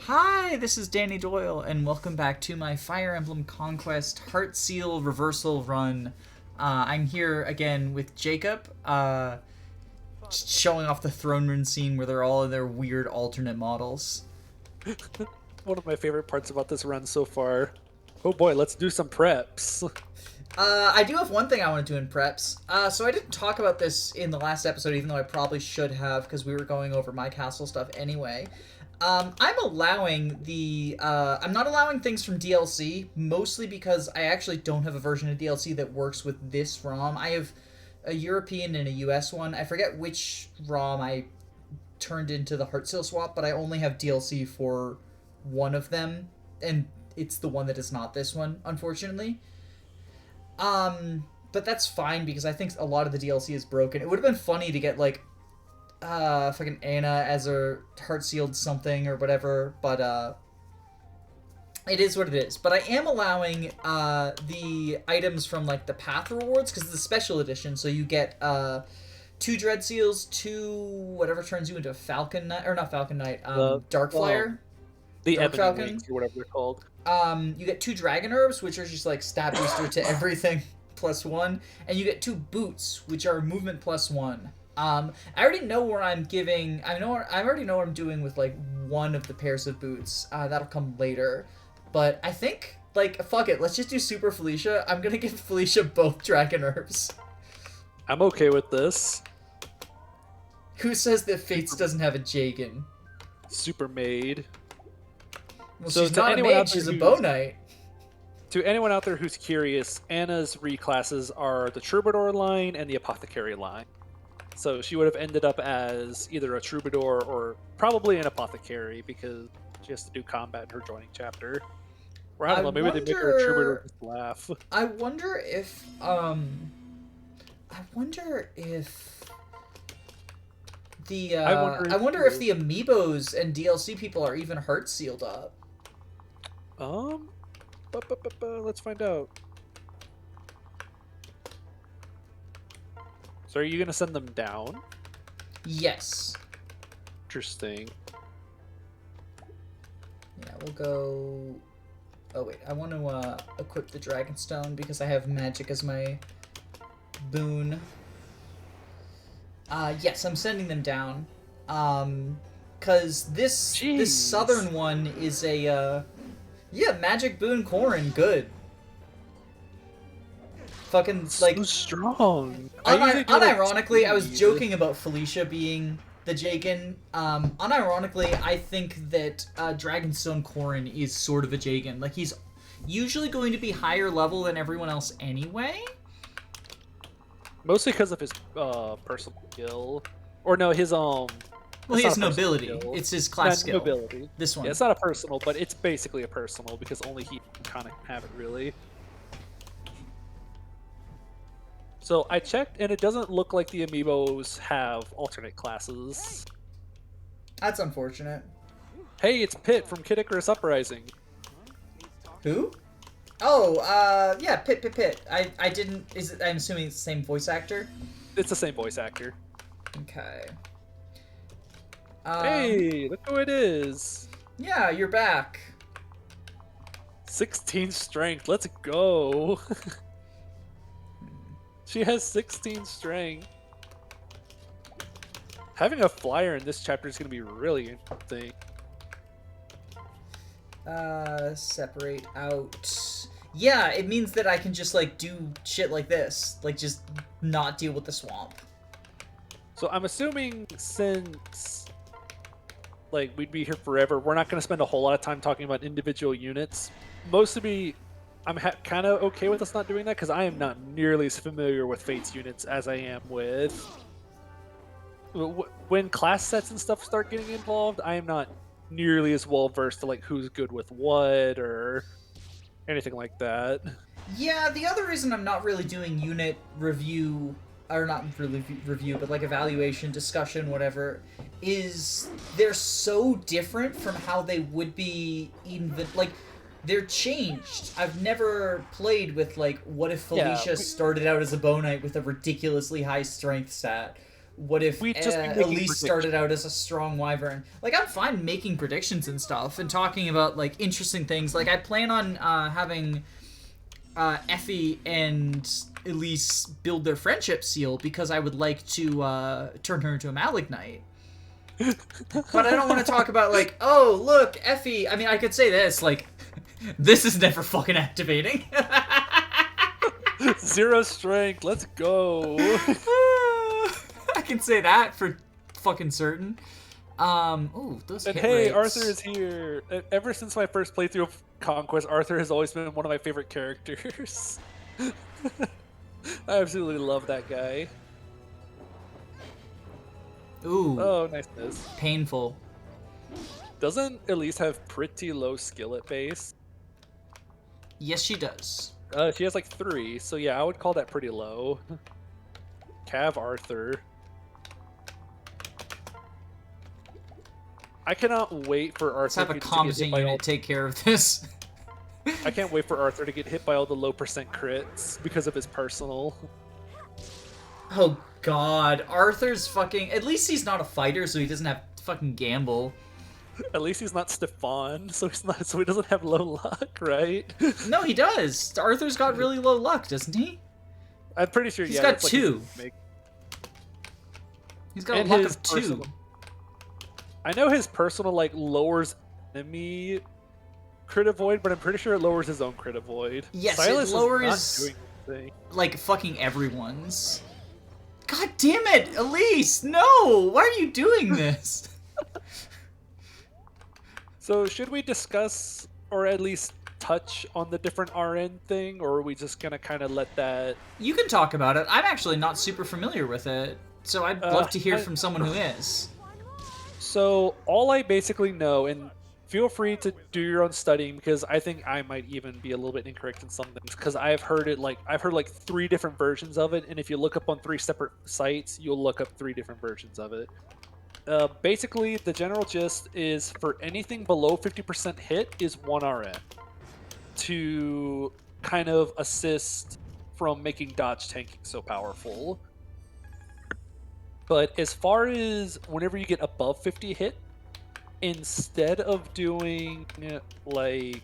Hi, this is Danny Doyle, and welcome back to my Fire Emblem Conquest Heartseal Reversal run. I'm here again with Jacob, just showing off the throne room scene where they're all in their weird alternate models. One of my favorite parts about this run so far. Oh boy, let's do some preps. I do have one thing I want to do in preps. So I didn't talk about this in the last episode, even though I probably should have, because we were going over my castle stuff anyway. I'm allowing I'm not allowing things from DLC, mostly because I actually don't have a version of DLC that works with this ROM. I have a European and a US one. I forget which ROM I turned into the Heartseal swap, but I only have DLC for one of them, and it's the one that is not this one, unfortunately. But that's fine because I think a lot of the DLC is broken. It would have been funny to get fucking Anna as a heart-sealed something or whatever, but it is what it is. But I am allowing the items from like the path rewards because it's a special edition, so you get 2 Dread Seals, 2 whatever turns you into a Falcon Knight, or not Falcon Knight, Darkflyer. The Dark Ebony Falcon. Wings, or whatever they're called. You get 2 Dragon Herbs, which are just like stat booster to everything +1, and you get 2 Boots, which are movement +1. I already know where I'm giving. I already know what I'm doing with like one of the pairs of boots. That'll come later, but I think fuck it. Let's just do Super Felicia. I'm gonna give Felicia both Dragon Herbs. I'm okay with this. Who says that Fates doesn't have a Jagan? Super Maid. Well, so she's not a mage. She's a Bow Knight. To anyone out there who's curious, Anna's reclasses are the Troubadour line and the Apothecary line. So she would have ended up as either a Troubadour or probably an Apothecary because she has to do combat in her joining chapter. Or I don't know, maybe they make her a Troubadour just to laugh. I wonder if the I wonder if the amiibos and DLC people are even heart sealed up. Let's find out. So are you going to send them down? Yes. Interesting. Yeah, we'll go... Oh, wait. I want to equip the Dragonstone because I have magic as my boon. Yes, I'm sending them down. Because this southern one is a... Yeah, magic boon Corrin, good. Fucking like so strong. Unironically, I was joking about Felicia being the Jagan. Unironically, I think that Dragonstone Corrin is sort of a Jagan. Like he's usually going to be higher level than everyone else anyway. Mostly because of his personal skill, or no, his Well, he has nobility. It's his class skill. Nobility. This one. Yeah, it's not a personal, but it's basically a personal because only he can kind of have it really. So I checked, and it doesn't look like the amiibos have alternate classes. That's unfortunate. Hey, it's Pit from Kid Icarus Uprising. Who? Oh, yeah, Pit. I didn't... I'm assuming it's the same voice actor? It's the same voice actor. Okay. Hey, look who it is. Yeah, you're back. 16 strength, let's go. She has 16 strength. Having a flyer in this chapter is going to be really interesting. Separate out. Yeah, it means that I can just, like, do shit like this. Like, just not deal with the swamp. So I'm assuming since, like, we'd be here forever, we're not going to spend a whole lot of time talking about individual units. I'm kind of okay with us not doing that because I am not nearly as familiar with Fates units as I am with... When class sets and stuff start getting involved, I am not nearly as well versed to like who's good with what or anything like that. Yeah, the other reason I'm not really doing unit review, or not really review, but like evaluation, discussion, whatever, is they're so different from how they would be in the... Like, they're changed. I've never played with, like, what if Felicia started out as a Bow Knight with a ridiculously high strength stat? What if We'd just be making Elise started out as a strong wyvern? Like, I'm fine making predictions and stuff and talking about like interesting things. Like, I plan on having Effie and Elise build their friendship seal because I would like to turn her into a Malignite. But I don't want to talk about like, oh look, Effie. I mean, I could say this like, this is never fucking activating. 0 strength. Let's go. I can say that for fucking certain. Ooh, those And hit hey, rates. Arthur is here. Ever since my first playthrough of Conquest, Arthur has always been one of my favorite characters. I absolutely love that guy. Ooh, Oh, niceness. painful. Doesn't Elise have pretty low skill at base? Yes, she does. She has like 3, so yeah, I would call that pretty low. Cav Arthur. I cannot wait for Let's Arthur have a to get hit competent by all... unit take care of this. I can't wait for Arthur to get hit by all the low percent crits because of his personal. Oh god, Arthur's fucking... At least he's not a fighter, so he doesn't have to fucking gamble. At least he's not Stefan, so he doesn't have low luck, right? No, he does. Arthur's got really low luck, doesn't he? I'm pretty sure. He's yeah, got that's 2. Like He's got a and luck his of 2. personal- I know his personal like lowers enemy crit avoid, but I'm pretty sure it lowers his own crit avoid. Yes, Silas it lowers... is not doing anything. Like, fucking everyone's. God damn it, Elise! No! Why are you doing this? So should we discuss or at least touch on the different RN thing, or are we just gonna kind of let that? You can talk about it. I'm actually not super familiar with it, so I'd love to hear from someone who is. So all I basically know, and feel free to do your own studying because I think I might even be a little bit incorrect in some things because I've heard like 3 different versions of it, and if you look up on 3 separate sites, you'll look up 3 different versions of it. Basically, the general gist is for anything below 50% hit is 1 RN to kind of assist from making dodge tanking so powerful. But as far as whenever you get above 50 hit, instead of doing like,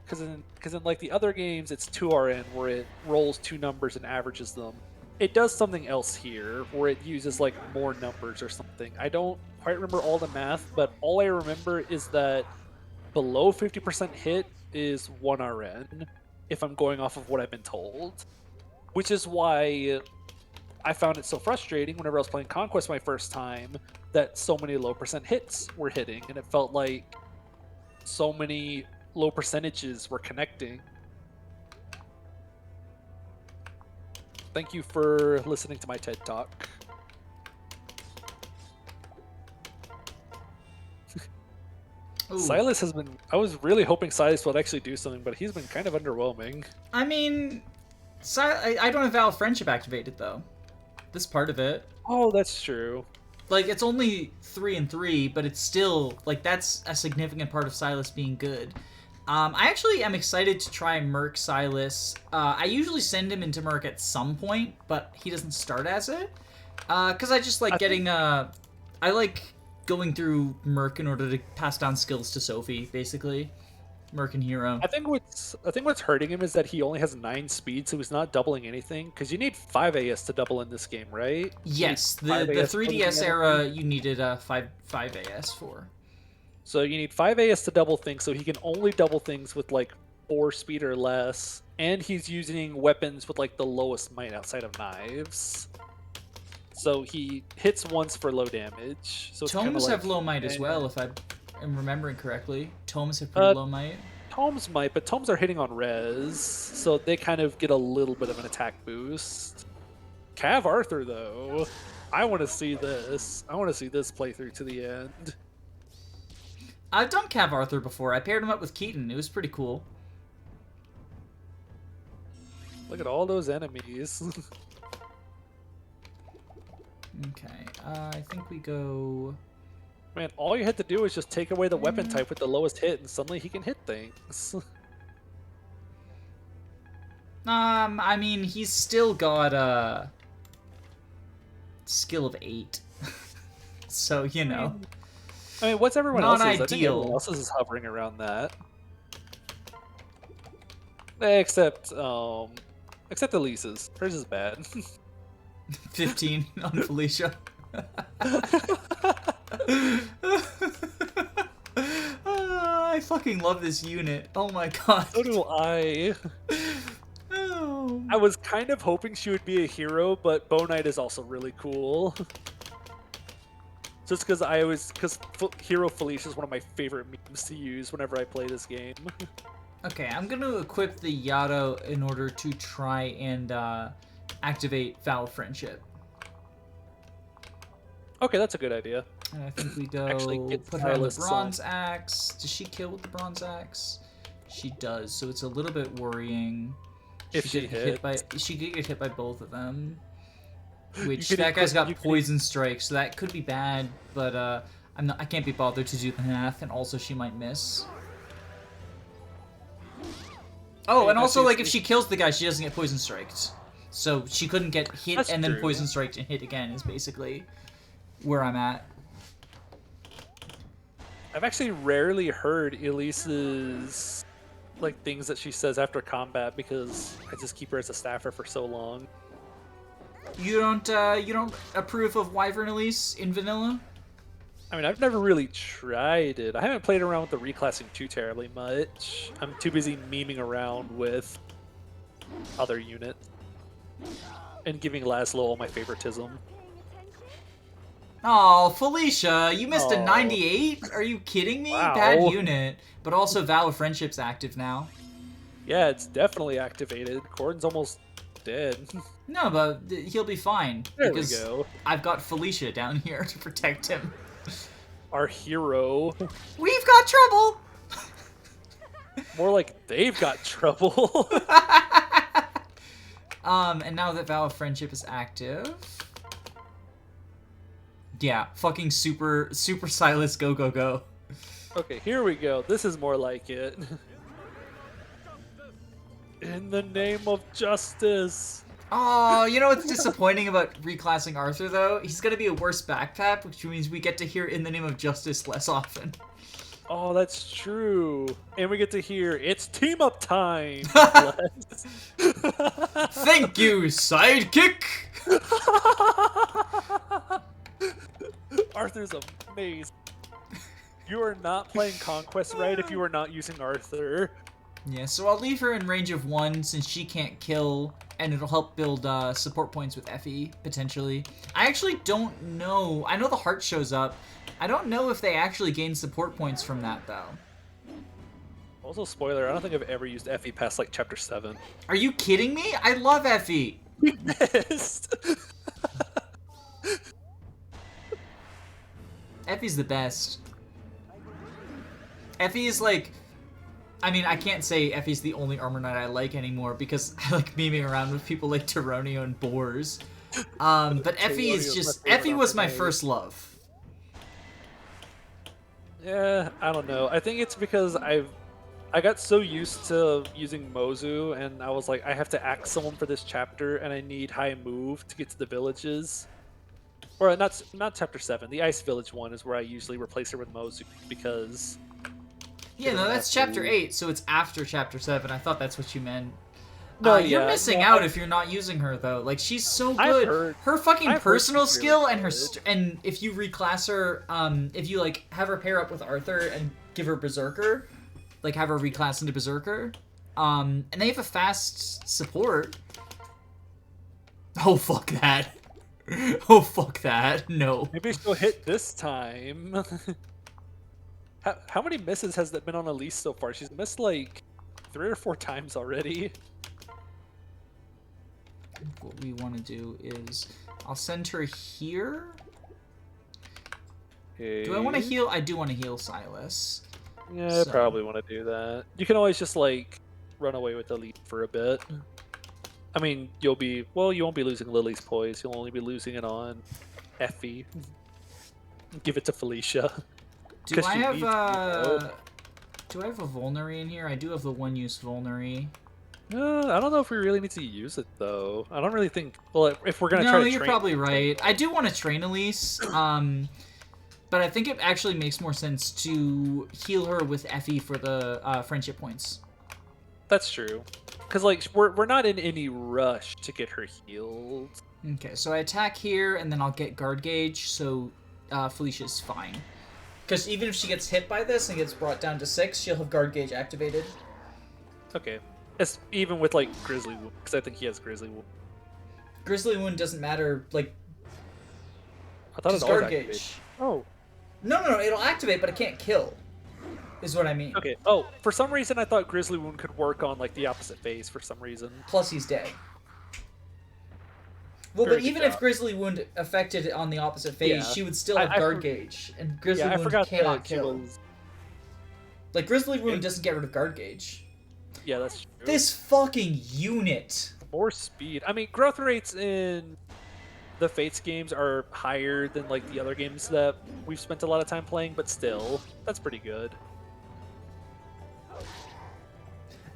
because in like the other games it's 2 RN where it rolls 2 numbers and averages them. It does something else here where it uses like more numbers or something. I don't quite remember all the math, but all I remember is that below 50% hit is 1 RN if I'm going off of what I've been told. Which is why I found it so frustrating whenever I was playing Conquest my first time that so many low percent hits were hitting, and it felt like so many low percentages were connecting. Thank you for listening to my TED Talk. Silas has been... I was really hoping Silas would actually do something, but he's been kind of underwhelming. I mean, I don't have Vow of Friendship activated, though. This part of it. Oh, that's true. Like, it's only 3 and 3, but it's still, like, that's a significant part of Silas being good. I actually am excited to try Merc Silas. I usually send him into Merc at some point, but he doesn't start as it. Because I just like getting, I like going through Merc in order to pass down skills to Sophie, basically. Merc and Hero. I think what's hurting him is that he only has 9 speed, so he's not doubling anything. Because you need 5 AS to double in this game, right? Yes, the 3DS era you needed 5 AS for. So you need 5 AS to double things, so he can only double things with like 4 speed or less. And he's using weapons with like the lowest might outside of knives. So he hits once for low damage. So Tomes like, have low might as well, if I am remembering correctly. Tomes have pretty low might. Tomes might, but Tomes are hitting on res, so they kind of get a little bit of an attack boost. Cav Arthur, though, I want to see this. I want to see this playthrough to the end. I've done Cav Arthur before. I paired him up with Keaton. It was pretty cool. Look at all those enemies. Okay, I think we go... Man, all you had to do is just take away the weapon type with the lowest hit, and suddenly he can hit things. I mean, he's still got, skill of 8. So, you know. I mean, what's everyone Not else's? I think ideal. everyone else's is hovering around that. Except Elise's. Hers is bad. 15 on Felicia. I fucking love this unit. Oh my god. So do I. Oh. I was kind of hoping she would be a hero, but Bow Knight is also really cool. Just because Hero Felicia is one of my favorite memes to use whenever I play this game. Okay, I'm gonna equip the Yato in order to try and activate Vow of Friendship. Okay, that's a good idea. And I think we go Actually, get put her on the Silas Bronze Axe. Does she kill with the Bronze Axe? She does, so it's a little bit worrying. If she could get she could get hit by both of them. Which could that guy's got you could- poison strike, so that could be bad. But I can't be bothered to do the math, and also she might miss. Oh, Yeah, and also that's like if she kills the guy, she doesn't get poison striked. So she couldn't get hit That's and then true. poison striked and hit again. Is basically where I'm at. I've actually rarely heard Elise's like things that she says after combat because I just keep her as a staffer for so long. You don't approve of Wyvern Elise in vanilla? I mean, I've never really tried it. I haven't played around with the reclassing too terribly much. I'm too busy memeing around with other units and giving Laszlo all my favoritism. Oh, Felicia, you missed a Oh. 98? Are you kidding me? Wow. Bad unit. But also Vow of Friendship's active now. Yeah, it's definitely activated. Gordon's almost dead. No, but he'll be fine. There because we go. I've got Felicia down here to protect him. Our hero. We've got trouble! More like they've got trouble. And now that Vow of Friendship is active... Yeah, fucking super Silas, go, go, go. Okay, here we go. This is more like it. In the name of justice. Oh, you know what's disappointing about reclassing Arthur, though? He's gonna be a worse backpack, which means we get to hear In the Name of Justice less often. Oh, that's true. And we get to hear it's team up time. Thank you, sidekick! Arthur's amazing. You are not playing Conquest right if you are not using Arthur. Yeah, so I'll leave her in range of 1 since she can't kill, and it'll help build support points with Effie, potentially. I actually don't know. I know the heart shows up. I don't know if they actually gain support points from that, though. Also, spoiler, I don't think I've ever used Effie past, like, Chapter 7. Are you kidding me? I love Effie! You missed! Effie's the best. Effie is like... I mean, I can't say Effie's the only Armor Knight I like anymore because I like memeing around with people like Tyronio and Boars. But Effie is just... Effie was my first love. Yeah, I don't know. I think it's because I got so used to using Mozu, and I was like, I have to axe someone for this chapter, and I need high move to get to the villages. Or not chapter 7. The Ice Village one is where I usually replace her with Mozu because... Yeah, no, that's chapter 8, so it's after chapter 7. I thought that's what you meant. No, You're yeah, missing no, out if you're not using her, though. Like, she's so good. Her fucking I've personal heard she's skill really and her... good. And if you reclass her, if you, like, have her pair up with Arthur and give her Berserker, like, have her reclass into Berserker, and they have a fast support. Oh, fuck that. Oh, fuck that. No. Maybe she'll hit this time. How many misses has that been on Elise so far? She's missed like 3 or 4 times already. What we want to do is... I'll send her here. Okay. Do I want to heal? I do want to heal Silas. Yeah, So- I probably want to do that. You can always just like run away with Elise for a bit. I mean, you won't be losing Lily's poise. You'll only be losing it on Effie. Give it to Felicia. Do 'Cause I she have needs to be do I have a Vulnerary in here? I do have the one-use Vulnerary. I don't know if we really need to use it though. I don't really think. Well, if we're gonna try No, to you're train, probably right. I do want to train Elise, but I think it actually makes more sense to heal her with Effie for the friendship points. that's true. Because like we're not in any rush to get her healed. Okay, so I attack here, and then I'll get guard gauge, so Felicia's fine. Because even if she gets hit by this and gets brought down to 6, she'll have guard gauge activated. Okay. It's even with like Grizzly Wound, because I think he has Grizzly Wound. Grizzly Wound doesn't matter, like, I thought it was guard always gauge. activated. Oh. No, it'll activate, but it can't kill, is what I mean. Okay. Oh, for some reason I thought Grizzly Wound could work on like the opposite phase for some reason. Plus he's dead. Well, Very but good even job. if Grizzly Wound affected it on the opposite phase, Yeah. she would still have guard gauge, and Grizzly Yeah, I Wound forgot cannot that she kill. was. Like, Grizzly Wound doesn't get rid of guard gauge. Yeah, that's true. This fucking unit! More speed. I mean, growth rates in the Fates games are higher than like the other games that we've spent a lot of time playing, but still, that's pretty good.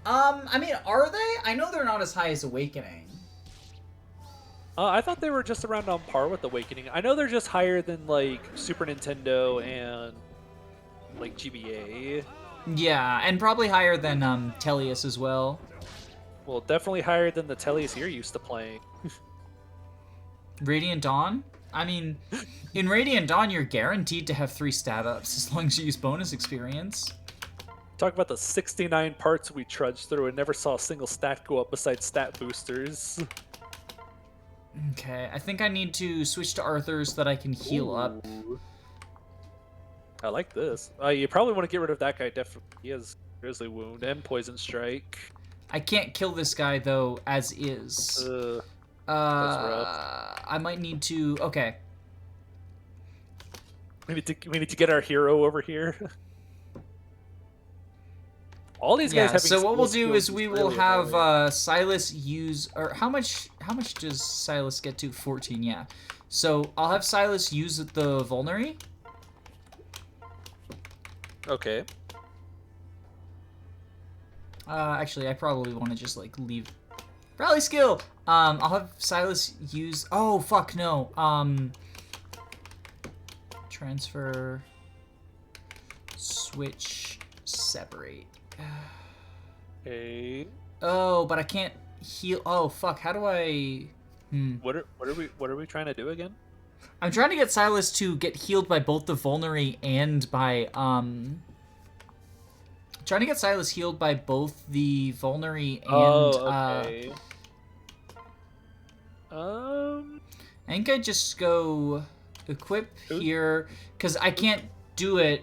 I mean, are they? I know they're not as high as Awakening. I thought they were just around on par with Awakening. I know they're just higher than like Super Nintendo and like GBA. Yeah, and probably higher than Tellius as well. Well, definitely higher than the Tellies you're used to playing. Radiant Dawn? I mean, in Radiant Dawn, you're guaranteed to have 3 stat ups as long as you use bonus experience. Talk about the 69 parts we trudged through and never saw a single stat go up besides stat boosters. Okay, I think I need to switch to Arthur so that I can heal up. Ooh. I like this. You probably want to get rid of that guy, definitely. He has Grizzly Wound and Poison Strike. I can't kill this guy, though, as is. That's rough. I might need to... Okay. We need to get our hero over here. All these guys Yeah, having so what we'll do skills is we will really have annoying. Silas use... Or how much does Silas get to? 14, yeah. So I'll have Silas use the Vulnerary. Okay. Actually, I probably want to just, like, leave... Rally skill! I'll have Silas use... Oh, fuck, no. Transfer... Switch... Separate. Okay. Oh, but I can't heal... Oh, fuck, how do I... What are we trying to do again? I'm trying to get Silas to get healed by both the Vulnerary and by, trying to get Silas healed by both the Vulnerary and, okay. I think I just go equip here, because I can't do it,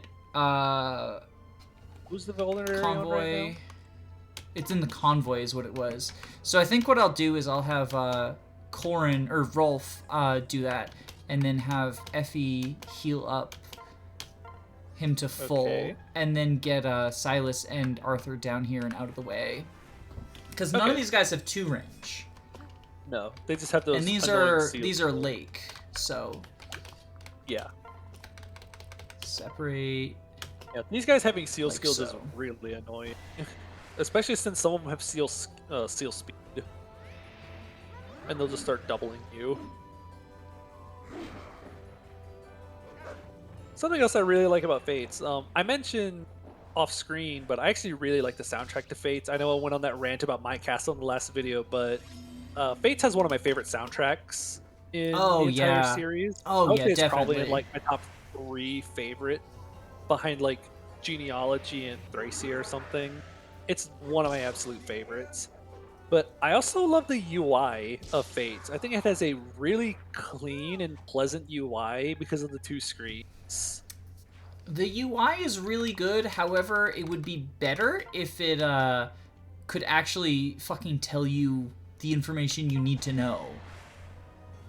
Who's the vulnerary on Convoy. right now? It's in the Convoy is what it was. So I think what I'll do is I'll have, Corin, or Rolf, do that, and then have Effie heal up him to full, Okay. and then get Silas and Arthur down here and out of the way. Because none of these guys have 2 range. No, they just have those. And these annoying are Lake, so Yeah. separate. Yeah, these guys having seal Like skills is so. really annoying, especially since some of them have seal speed, and they'll just start doubling you. Something else I really like about Fates, I mentioned off screen, but I actually really like the soundtrack to Fates. I know I went on that rant about my castle in the last video, but Fates has one of my favorite soundtracks in the entire series. Oh, I would yeah, say it's definitely. probably like my top 3 favorite, behind like Genealogy and Thracia or something. It's one of my absolute favorites. But I also love the UI of Fates. I think it has a really clean and pleasant UI because of the 2 screens. The UI is really good, however, it would be better if it could actually fucking tell you the information you need to know.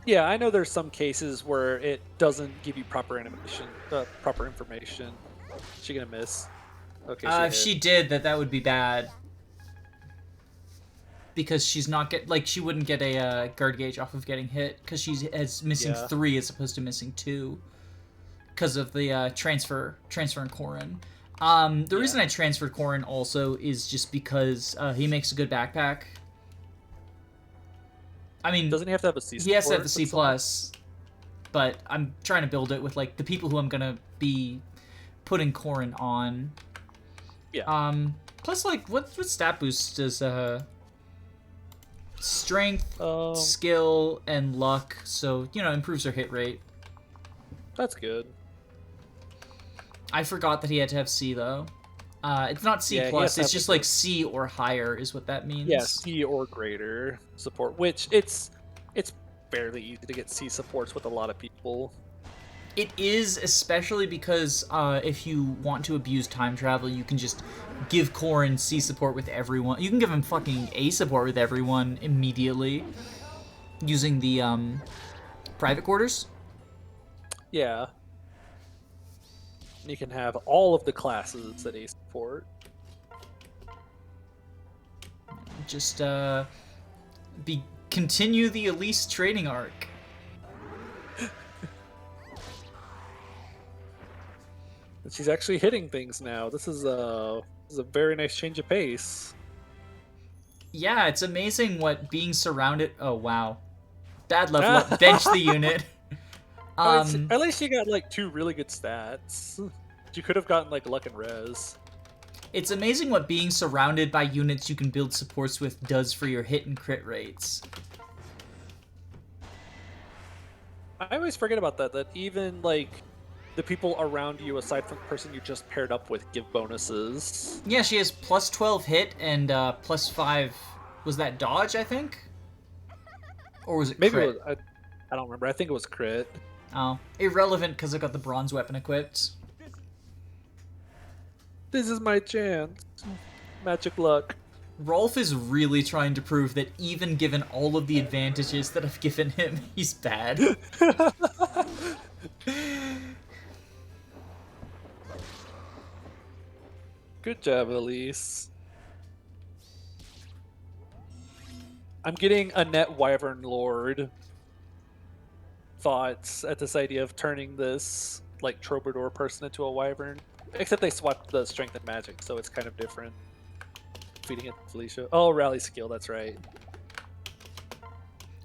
Yeah, I know there's some cases where it doesn't give you proper information. Is she gonna miss? Okay. If she did, that would be bad. Because she's not she wouldn't get a guard gauge off of getting hit, because she's missing 3 as opposed to missing 2. Because of the transferring Corin. The reason I transferred Corin also is just because he makes a good backpack. I mean, Doesn't he have to have a C? he has to have the C+, support? but I'm trying to build it with, like, the people who I'm gonna be putting Corrin on. Yeah. Plus, like, what stat boost does, strength, skill, and luck, so, you know, improves her hit rate. That's good. I forgot that he had to have C, though. It's not C+, it's just, like, C or higher is what that means. Yeah, C or greater support, which it's fairly easy to get C supports with a lot of people. It is, especially because if you want to abuse time travel, you can just give Corrin C support with everyone. You can give him fucking A support with everyone immediately using the private quarters. Yeah. You can have all of the classes that A support. Just continue the Elise training arc. She's actually hitting things now. This is a very nice change of pace. Yeah, it's amazing what being surrounded. Oh wow, bad level up. Bench the unit. At least you got like 2 really good stats. You could have gotten like luck and res. It's amazing what being surrounded by units you can build supports with does for your hit and crit rates. I always forget about that. That even like the people around you, aside from the person you just paired up with, give bonuses. Yeah, she has plus 12 hit and plus 5. Was that dodge, I think? Or was it Maybe crit? It was, I don't remember. I think it was crit. Oh, irrelevant because I got the bronze weapon equipped. This is my chance. Magic luck. Rolf is really trying to prove that even given all of the advantages that I've given him, he's bad. Good job, Elise. I'm getting a net Wyvern Lord thoughts at this idea of turning this like troubadour person into a Wyvern. Except they swapped the strength and magic, so it's kind of different. Feeding it to Felicia. Oh, rally skill, that's right.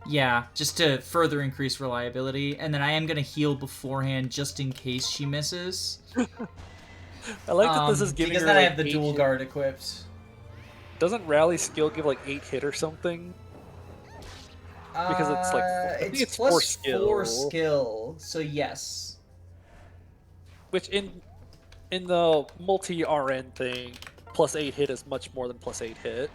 Yeah, just to further increase reliability, and then I am going to heal beforehand just in case she misses. I like that this is giving because her then I like have the dual guard equipped. Doesn't rally skill give like 8 hit or something? Because it's like I think it's plus 4 skill. 4 skill, so yes. Which in the multi RN thing, plus 8 hit is much more than plus 8 hit.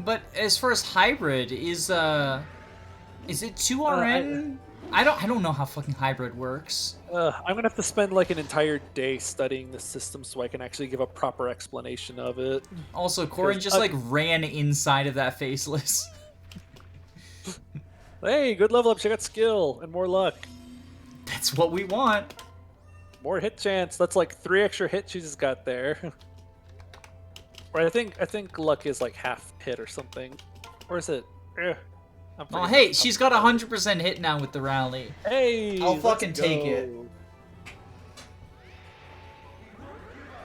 But as far as hybrid, is it 2 RN? I don't know how fucking hybrid works. I'm gonna have to spend like an entire day studying the system so I can actually give a proper explanation of it. Also, Corrin just like ran inside of that faceless. Hey, good level up. She got skill and more luck. That's what we want. More hit chance. That's like 3 extra hits she just got there. Or I think luck is like half hit or something. Or is it? Oh, hey, she's got 100% hit now with the rally. Hey, I'll fucking take it.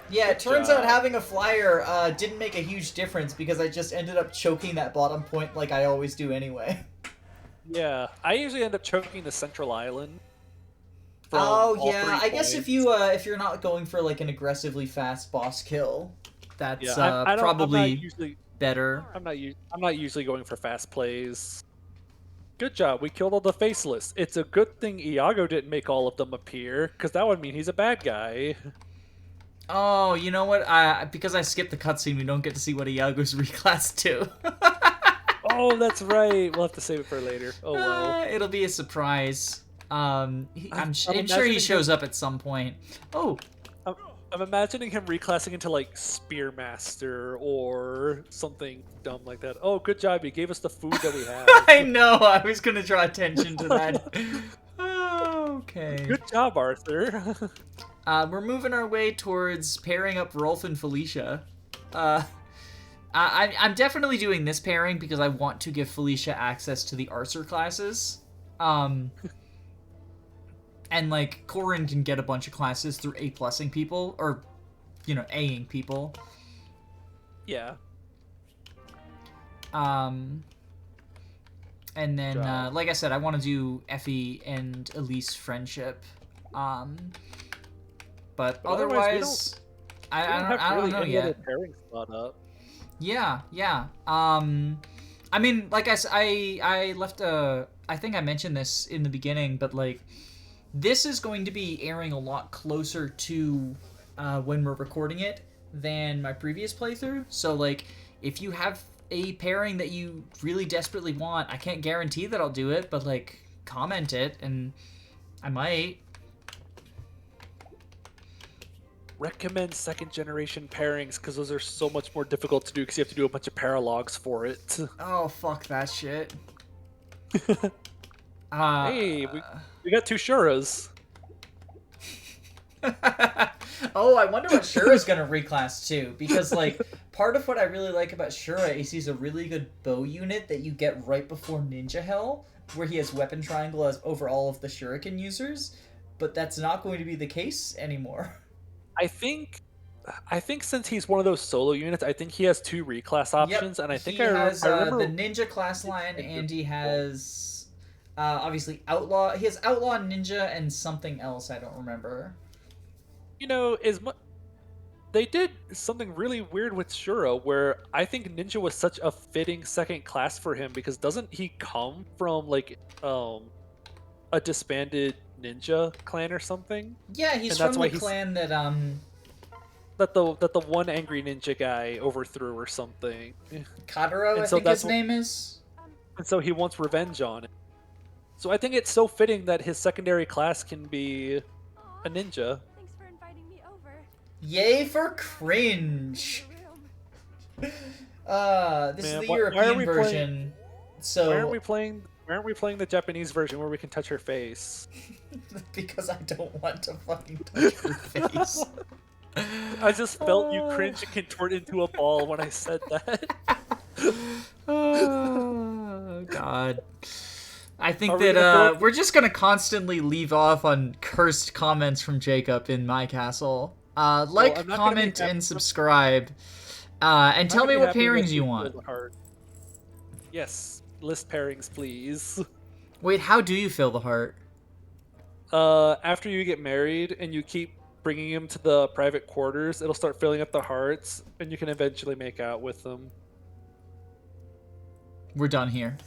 Yeah, it turns out having a flyer didn't make a huge difference because I just ended up choking that bottom point like I always do anyway. Yeah, I usually end up choking the central island. Oh yeah, I guess if you're not going for like an aggressively fast boss kill, that's probably better. I'm not usually going for fast plays. Good job, we killed all the faceless. It's a good thing Iago didn't make all of them appear, because that would mean he's a bad guy. Oh, you know what? Because I skipped the cutscene, we don't get to see what Iago's reclassed to. Oh, that's right. We'll have to save it for later. Oh well. It'll be a surprise. I'm sure he shows up at some point. Oh. I'm imagining him reclassing into like Spearmaster or something dumb like that. Oh, good job! You gave us the food that we have. I know. I was gonna draw attention to that. Okay. Good job, Arthur. We're moving our way towards pairing up Rolf and Felicia. I'm definitely doing this pairing because I want to give Felicia access to the Archer classes. And, like, Corrin can get a bunch of classes through A+ing people, or, you know, A-ing people. Yeah. And then, like I said, I want to do Effie and Elise friendship. But otherwise, I don't know yet. Pairing spot up. Yeah. I mean, like I left a. I think I mentioned this in the beginning, but like, this is going to be airing a lot closer to when we're recording it than my previous playthrough. So like, if you have a pairing that you really desperately want, I can't guarantee that I'll do it, but like, comment it and I might. Recommend second generation pairings because those are so much more difficult to do because you have to do a bunch of paralogs for it. Oh, fuck that shit. Hey, we got 2 Shuras. Oh, I wonder what Shura's gonna reclass too, because like part of what I really like about Shura is he's a really good bow unit that you get right before Ninja Hell, where he has weapon triangle as over all of the shuriken users, but that's not going to be the case anymore. I think since he's one of those solo units, I think he has 2 reclass options, Yep, and I think he has I remember the ninja class line, and he has obviously outlaw. He has outlaw, ninja, and something else I don't remember. You know, they did something really weird with Shura, where I think ninja was such a fitting second class for him because doesn't he come from like a disbanded ninja clan or something? Yeah, he's from the clan that the one angry ninja guy overthrew or something. Kadaro, I think his name is. And so he wants revenge on it. So I think it's so fitting that his secondary class can be a ninja. Thanks for inviting me over. Yay for cringe. This is the European version. So why aren't we playing the Japanese version where we can touch her face? Because I don't want to fucking touch her face. I just felt you cringe and contort into a ball when I said that. Oh, God. I think that we're just gonna constantly leave off on cursed comments from Jacob in my castle. Comment, and subscribe. And tell me what pairings you want. Yes, list pairings, please. Wait, how do you fill the heart? After you get married and you keep bringing him to the private quarters, it'll start filling up the hearts, and you can eventually make out with them. We're done here.